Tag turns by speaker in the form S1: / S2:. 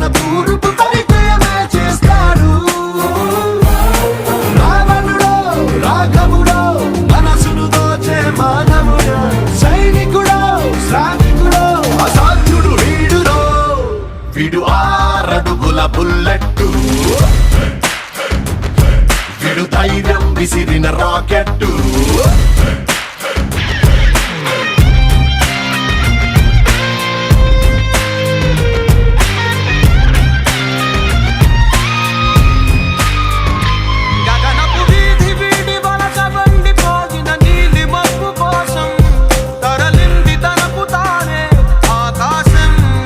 S1: తన తూర్పు పరిచయమే చేస్తాడు. రావణుడో రాఘవుడో మనసును దోచే మానవుడో, సైనికుడో శ్రామికుడో అసాధ్యుడు వీడులో. వీడు 6 అడుగుల బుల్లెట్టు, వీడు ధైర్యం విసిరిన రాకెట్టు.